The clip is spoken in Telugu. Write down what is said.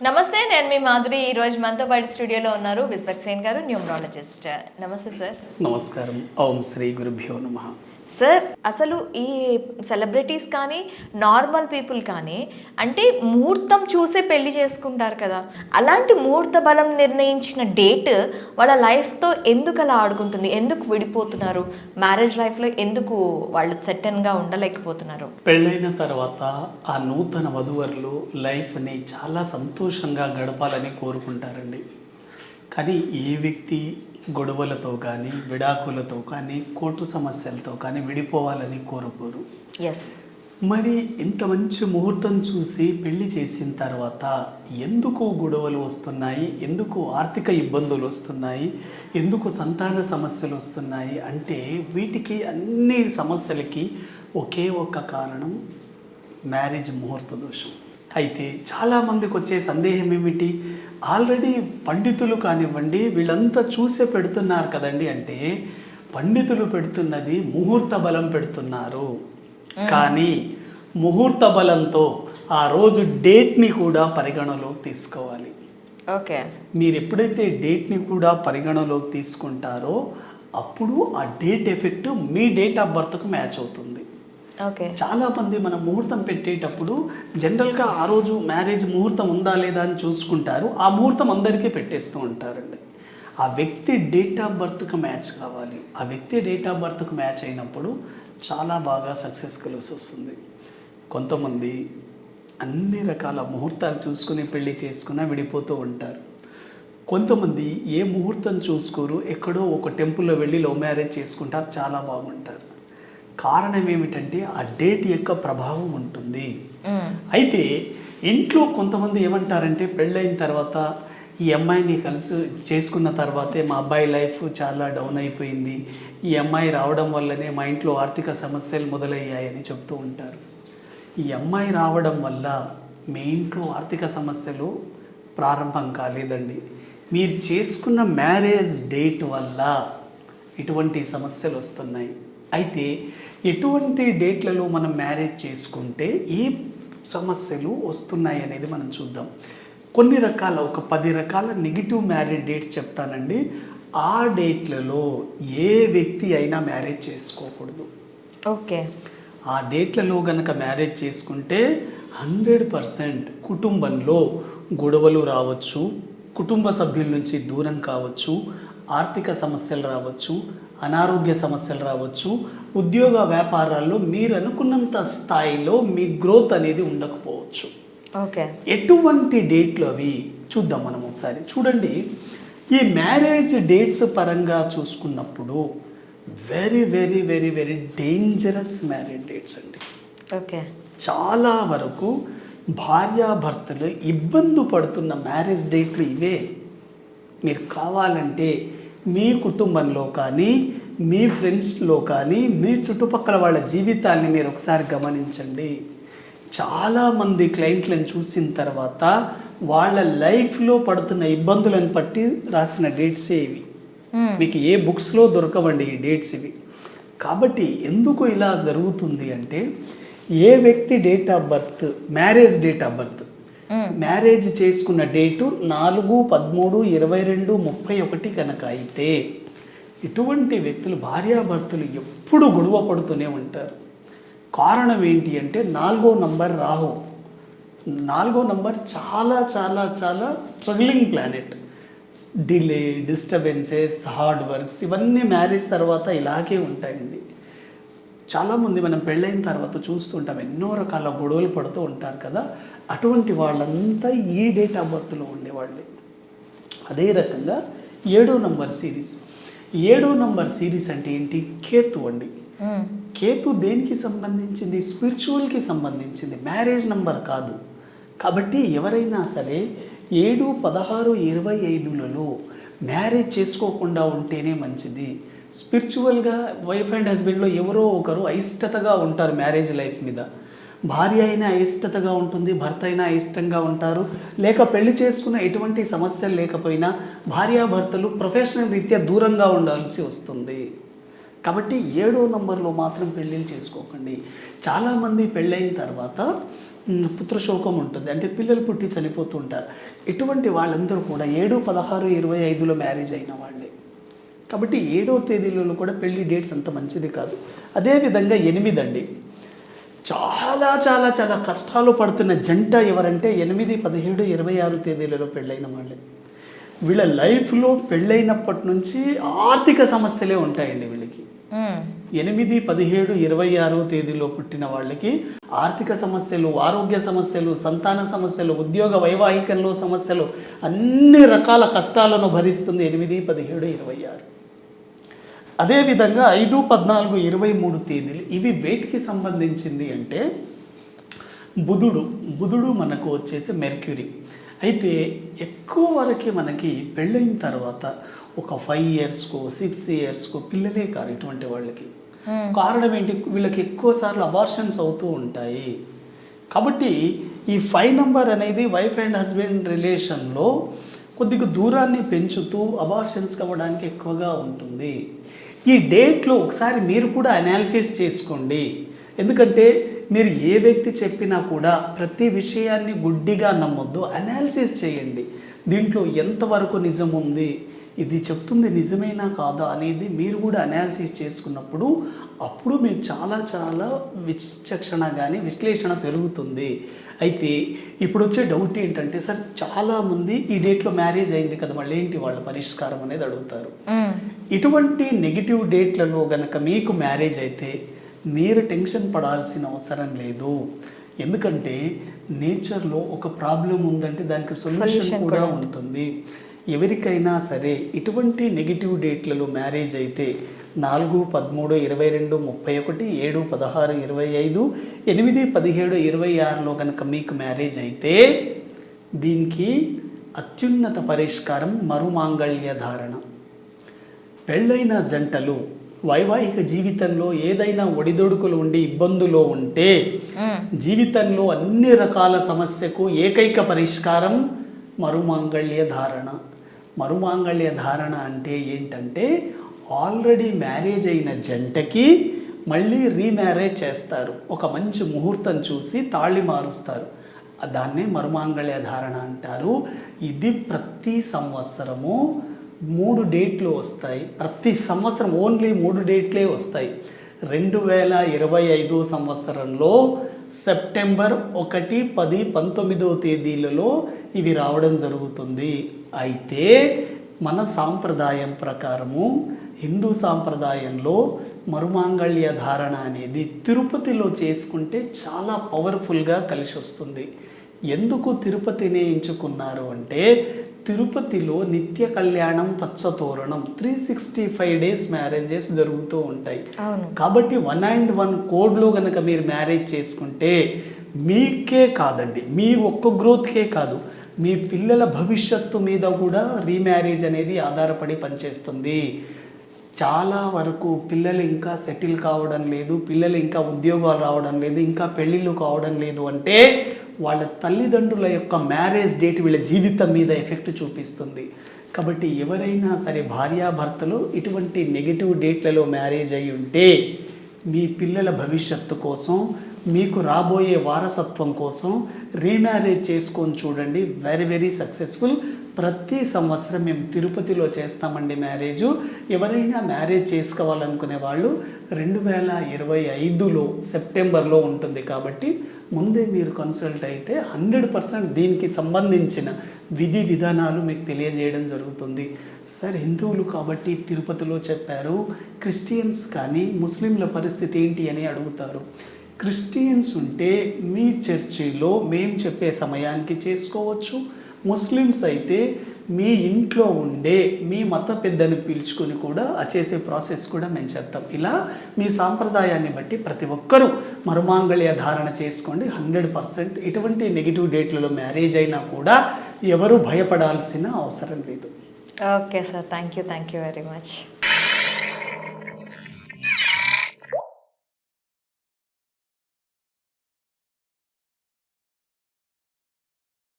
నమస్తే, నేను మీ మాధురి. ఈ రోజు మనతో పాటు స్టూడియోలో ఉన్నారు విశ్వక్సేన్ గారు, న్యూమరాలజిస్ట్. నమస్తే సార్. నమస్కారం. ఓం శ్రీ గురుభ్యో నమః. సార్, అసలు ఈ సెలబ్రిటీస్ కానీ నార్మల్ పీపుల్ కానీ అంటే ముహూర్తం చూసే పెళ్లి చేసుకుంటారు కదా, అలాంటి ముహూర్త బలం నిర్ణయించిన డేట్ వాళ్ళ లైఫ్తో ఎందుకు అలా ఆడుకుంటుంది? ఎందుకు విడిపోతున్నారు? మ్యారేజ్ లైఫ్లో ఎందుకు వాళ్ళు సెటన్గా ఉండలేకపోతున్నారు? పెళ్ళైన తర్వాత ఆ నూతన వధువరులు లైఫ్ని చాలా సంతోషంగా గడపాలని కోరుకుంటారండి. కానీ ఏ వ్యక్తి గొడవలతో కానీ, విడాకులతో కానీ, కోర్టు సమస్యలతో కానీ విడిపోవాలని కోరుకోరు. ఎస్. మరి ఇంత మంచి ముహూర్తం చూసి పెళ్లి చేసిన తర్వాత ఎందుకు గొడవలు వస్తున్నాయి, ఎందుకు ఆర్థిక ఇబ్బందులు వస్తున్నాయి, ఎందుకు సంతాన సమస్యలు వస్తున్నాయి అంటే వీటికి అన్ని సమస్యలకి ఒకే ఒక్క కారణం, మ్యారేజ్ ముహూర్త దోషం. అయితే చాలామందికి వచ్చే సందేహం ఏమిటి, ఆల్రెడీ పండితులు కానివ్వండి వీళ్ళంతా చూసే పెడుతున్నారు కదండి అంటే, పండితులు పెడుతున్నది ముహూర్త బలం పెడుతున్నారు, కానీ ముహూర్త బలంతో ఆ రోజు డేట్ని కూడా పరిగణలోకి తీసుకోవాలి. ఓకే. మీరు ఎప్పుడైతే డేట్ని కూడా పరిగణలోకి తీసుకుంటారో అప్పుడు ఆ డేట్ ఎఫెక్ట్ మీ డేట్ ఆఫ్ బర్త్కు మ్యాచ్ అవుతుంది. ఓకే. చాలామంది మనం ముహూర్తం పెట్టేటప్పుడు జనరల్గా ఆ రోజు మ్యారేజ్ ముహూర్తం ఉందా లేదా అని చూసుకుంటారు. ఆ ముహూర్తం అందరికీ పెట్టేస్తూ ఉంటారండి. ఆ వ్యక్తి డేట్ ఆఫ్ బర్త్కి మ్యాచ్ కావాలి. ఆ వ్యక్తి డేట్ ఆఫ్ బర్త్కి మ్యాచ్ అయినప్పుడు చాలా బాగా సక్సెస్ కలిసి వస్తుంది. కొంతమంది అన్ని రకాల ముహూర్తాలు చూసుకుని పెళ్లి చేసుకున్నా విడిపోతూ ఉంటారు. కొంతమంది ఏ ముహూర్తం చూసుకోరు, ఎక్కడో ఒక టెంపుల్లో వెళ్ళి లవ్ మ్యారేజ్ చేసుకుంటారు, చాలా బాగుంటారు. కారణం ఏమిటంటే ఆ డేట్ యొక్క ప్రభావం ఉంటుంది. అయితే ఇంట్లో కొంతమంది ఏమంటారంటే, పెళ్ళైన తర్వాత ఈ అమ్మాయిని కలిసి చేసుకున్న తర్వాతే మా అబ్బాయి లైఫ్ చాలా డౌన్ అయిపోయింది, ఈ అమ్మాయి రావడం వల్లనే మా ఇంట్లో ఆర్థిక సమస్యలు మొదలయ్యాయని చెప్తూ ఉంటారు. ఈ అమ్మాయి రావడం వల్ల మీ ఇంట్లో ఆర్థిక సమస్యలు ప్రారంభం కాలేదండి, మీరు చేసుకున్న మ్యారేజ్ డేట్ వల్ల ఇటువంటి సమస్యలు వస్తున్నాయి. అయితే ఎటువంటి డేట్లలో మనం మ్యారేజ్ చేసుకుంటే ఏ సమస్యలు వస్తున్నాయి అనేది మనం చూద్దాం. కొన్ని రకాల ఒక 10 రకాల నెగిటివ్ మ్యారేజ్ డేట్స్ చెప్తానండి. ఆ డేట్లలో ఏ వ్యక్తి అయినా మ్యారేజ్ చేసుకోకూడదు. ఓకే. ఆ డేట్లలో కనుక మ్యారేజ్ చేసుకుంటే 100% కుటుంబంలో గొడవలు రావచ్చు, కుటుంబ సభ్యుల నుంచి దూరం కావచ్చు, ఆర్థిక సమస్యలు రావచ్చు, అనారోగ్య సమస్యలు రావచ్చు, ఉద్యోగ వ్యాపారాల్లో మీరు అనుకున్నంత స్థాయిలో మీ గ్రోత్ అనేది ఉండకపోవచ్చు. ఓకే. ఎటువంటి డేట్లు అవి చూద్దాం మనం ఒకసారి. చూడండి, ఈ మ్యారేజ్ డేట్స్ పరంగా చూసుకున్నప్పుడు very very very very dangerous marriage dates అండి. ఓకే. చాలా వరకు భార్యాభర్తలు ఇబ్బంది పడుతున్న మ్యారేజ్ డేట్లు ఇవే. మీరు కావాలంటే మీ కుటుంబంలో కానీ, మీ ఫ్రెండ్స్లో కానీ, మీ చుట్టుపక్కల వాళ్ళ జీవితాన్ని మీరు ఒకసారి గమనించండి. చాలామంది క్లయింట్లను చూసిన తర్వాత వాళ్ళ లైఫ్లో పడుతున్న ఇబ్బందులను బట్టి రాసిన డేట్సే ఇవి. మీకు ఏ బుక్స్లో దొరకవండి ఈ డేట్స్ ఇవి. కాబట్టి ఎందుకు ఇలా జరుగుతుంది అంటే, ఏ వ్యక్తి date of birth, marriage date of birth, marriage చేసుకున్న డేటు 4/3/22/31 కనుక అయితే ఇటువంటి వ్యక్తులు భార్యాభర్తలు ఎప్పుడు గొడవ పడుతూనే ఉంటారు. కారణం ఏంటి అంటే 4వ నంబర్ రాహు. 4వ నంబర్ చాలా చాలా చాలా struggling planet. Delay, disturbances, hard works ఇవన్నీ మ్యారేజ్ తర్వాత ఇలాగే ఉంటాయండి. చాలామంది మనం పెళ్ళైన తర్వాత చూస్తుంటాం, ఎన్నో రకాల గొడవలు పడుతూ ఉంటారు కదా, అటువంటి వాళ్ళంతా ఈ డేట్ ఆఫ్ బర్త్లో ఉండేవాళ్ళే. అదే రకంగా 7వ నంబర్ సిరీస్. 7వ నంబర్ సిరీస్ అంటే ఏంటి? కేతు అండి. కేతు దేనికి సంబంధించింది? స్పిరిచువల్కి సంబంధించింది, మ్యారేజ్ నంబర్ కాదు. కాబట్టి ఎవరైనా సరే 7, 16, 25లలో మ్యారేజ్ చేసుకోకుండా ఉంటేనే మంచిది. స్పిరిచువల్గా వైఫ్ అండ్ హస్బెండ్లో ఎవరో ఒకరు అయిష్టతగా ఉంటారు మ్యారేజ్ లైఫ్ మీద. భార్య అయినా అయిష్టతగా ఉంటుంది, భర్త అయినా అయిష్టంగా ఉంటారు. లేక పెళ్లి చేసుకున్న ఎటువంటి సమస్యలు లేకపోయినా భార్యాభర్తలు ప్రొఫెషనల్ రీత్యా దూరంగా ఉండాల్సి వస్తుంది. కాబట్టి 7వ నంబర్లో మాత్రం పెళ్ళిళ్ళు చేసుకోకండి. చాలామంది పెళ్ళైన తర్వాత పుత్రశోకం ఉంటుంది, అంటే పిల్లలు పుట్టి చనిపోతుంటారు. ఇటువంటి వాళ్ళందరూ కూడా 7, 16, 25లో మ్యారేజ్ అయిన వాళ్ళే. కాబట్టి 7వ తేదీలలో కూడా పెళ్లి డేట్స్ అంత మంచిది కాదు. అదేవిధంగా 8 అండి, చాలా చాలా చాలా కష్టాలు పడుతున్న జంట ఎవరంటే 8, 17, 26 తేదీలలో పెళ్ళైన వాళ్ళే. వీళ్ళ లైఫ్లో పెళ్ళైనప్పటి నుంచి ఆర్థిక సమస్యలే ఉంటాయండి వీళ్ళకి. 8, 17, 26 తేదీలో పుట్టిన వాళ్ళకి ఆర్థిక సమస్యలు, ఆరోగ్య సమస్యలు, సంతాన సమస్యలు, ఉద్యోగ వైవాహికంలో సమస్యలు, అన్ని రకాల కష్టాలను భరిస్తుంది 8, 17, 26. అదేవిధంగా 5, 14, 23 తేదీలు ఇవి వేటికి సంబంధించింది అంటే బుధుడు మనకు వచ్చేసి మెర్క్యూరీ. అయితే ఎక్కువ వరకు మనకి పెళ్ళైన తర్వాత ఒక 5 ఇయర్స్కో 6 ఇయర్స్కో పిల్లలే కాదు ఇటువంటి వాళ్ళకి. కారణం ఏంటి? వీళ్ళకి ఎక్కువ సార్లు అబార్షన్స్ అవుతూ ఉంటాయి. కాబట్టి ఈ 5 నంబర్ అనేది వైఫ్ అండ్ హస్బెండ్ రిలేషన్లో కొద్దిగా దూరాన్ని పెంచుతూ అబార్షన్స్ అవ్వడానికి ఎక్కువగా ఉంటుంది. ఈ డేట్లో ఒకసారి మీరు కూడా అనాలిసిస్ చేసుకోండి. ఎందుకంటే మీరు ఏ వ్యక్తి చెప్పినా కూడా ప్రతి విషయాన్ని గుడ్డిగా నమ్మొద్దు, అనాలిసిస్ చేయండి. దీంట్లో ఎంతవరకు నిజం ఉంది, ఇది చెప్తుంది నిజమేనా కాదా అనేది మీరు కూడా అనాలిసిస్ చేసుకున్నప్పుడు అప్పుడు మీరు చాలా చాలా విచక్షణ కానీ విశ్లేషణ పెరుగుతుంది. అయితే ఇప్పుడు వచ్చే డౌట్ ఏంటంటే, సార్ చాలామంది ఈ డేట్లో మ్యారేజ్ అయింది కదా, మళ్ళీ ఏంటి వాళ్ళ పరిష్కారం అనేది అడుగుతారు. ఇటువంటి నెగిటివ్ డేట్లలో గనక మీకు మ్యారేజ్ అయితే మీరు టెన్షన్ పడాల్సిన అవసరం లేదు. ఎందుకంటే నేచర్లో ఒక ప్రాబ్లం ఉందంటే దానికి సొల్యూషన్ కూడా ఉంటుంది. ఎవరికైనా సరే ఇటువంటి నెగిటివ్ డేట్లలో మ్యారేజ్ అయితే 4, 13, 22, 31, 7, 16, 25, 8, 17, 26లో కనుక మీకు మ్యారేజ్ అయితే దీనికి అత్యున్నత పరిష్కారం మరుమాంగళ్య ధారణ. పెళ్ళైన జంటలు వైవాహిక జీవితంలో ఏదైనా ఒడిదొడుకులు ఉండి ఇబ్బందులో ఉంటే జీవితంలో అన్ని రకాల సమస్యకు ఏకైక పరిష్కారం మరుమాంగళ్య ధారణ. మరుమాంగళ్య ధారణ అంటే ఏంటంటే ఆల్రెడీ మ్యారేజ్ అయిన జంటకి మళ్ళీ రీమ్యారేజ్ చేస్తారు. ఒక మంచి ముహూర్తం చూసి తాళి మారుస్తారు. దాన్నే మరుమాంగళ్య ధారణ అంటారు. ఇది ప్రతి సంవత్సరము 3 డేట్లు వస్తాయి. ప్రతి సంవత్సరం ఓన్లీ 3 డేట్లే వస్తాయి. 2025 సంవత్సరంలో సెప్టెంబర్ 1, 10, 19 తేదీలలో ఇవి రావడం జరుగుతుంది. అయితే మన సాంప్రదాయం ప్రకారము, హిందూ సాంప్రదాయంలో మరుమాంగళ్య ధారణ అనేది తిరుపతిలో చేసుకుంటే చాలా పవర్ఫుల్గా కలిసి వస్తుంది. ఎందుకు తిరుపతినే ఎంచుకున్నారు అంటే తిరుపతిలో నిత్య కళ్యాణం పచ్చతోరణం 365 డేస్ మ్యారేజెస్ జరుగుతూ ఉంటాయి. కాబట్టి 1&1 కోడ్లో కనుక మీరు మ్యారేజ్ చేసుకుంటే మీకే కాదండి, మీ ఒక్క గ్రోత్కే కాదు, మీ పిల్లల భవిష్యత్తు మీద కూడా రీమ్యారేజ్ అనేది ఆధారపడి పనిచేస్తుంది. చాలా వరకు పిల్లలు ఇంకా సెటిల్ కావడం లేదు, పిల్లలు ఇంకా ఉద్యోగాలు రావడం లేదు, ఇంకా పెళ్ళిళ్ళు కావడం లేదు అంటే వాళ్ళ తల్లిదండ్రుల యొక్క మ్యారేజ్ డేట్ వీళ్ళ జీవితం మీద ఎఫెక్ట్ చూపిస్తుంది. కాబట్టి ఎవరైనా సరే భార్యాభర్తలు ఇటువంటి నెగిటివ్ డేట్లలో మ్యారేజ్ అయి ఉంటే మీ పిల్లల భవిష్యత్తు కోసం, మీకు రాబోయే వారసత్వం కోసం రీమ్యారేజ్ చేసుకొని చూడండి. Very very successful. ప్రతి సంవత్సరం మేము తిరుపతిలో చేస్తామండి మ్యారేజు. ఎవరైనా మ్యారేజ్ చేసుకోవాలనుకునే వాళ్ళు 2025లో సెప్టెంబర్లో ఉంటుంది. కాబట్టి ముందే మీరు కన్సల్ట్ అయితే 100% దీనికి సంబంధించిన విధి విధానాలు మీకు తెలియజేయడం జరుగుతుంది. సార్ హిందువులు కాబట్టి తిరుపతిలో చెప్పారు, క్రిస్టియన్స్ కానీ ముస్లింల పరిస్థితి ఏంటి అని అడుగుతారు. క్రిస్టియన్స్ ఉంటే మీ చర్చిలో మేము చెప్పే సమయానికి చేసుకోవచ్చు. ముస్లిమ్స్ అయితే మీ ఇంట్లో ఉండే మీ మత పెద్దను పిలుచుకొని కూడా చేసే ప్రాసెస్ కూడా మేము చేస్తాం. ఇలా మీ సాంప్రదాయాన్ని బట్టి ప్రతి ఒక్కరూ మరుమాంగళ్య ధారణ చేసుకోండి. 100% ఇటువంటి నెగిటివ్ డేట్లలో మ్యారేజ్ అయినా కూడా ఎవరు భయపడాల్సిన అవసరం లేదు. Okay sir, thank you very much.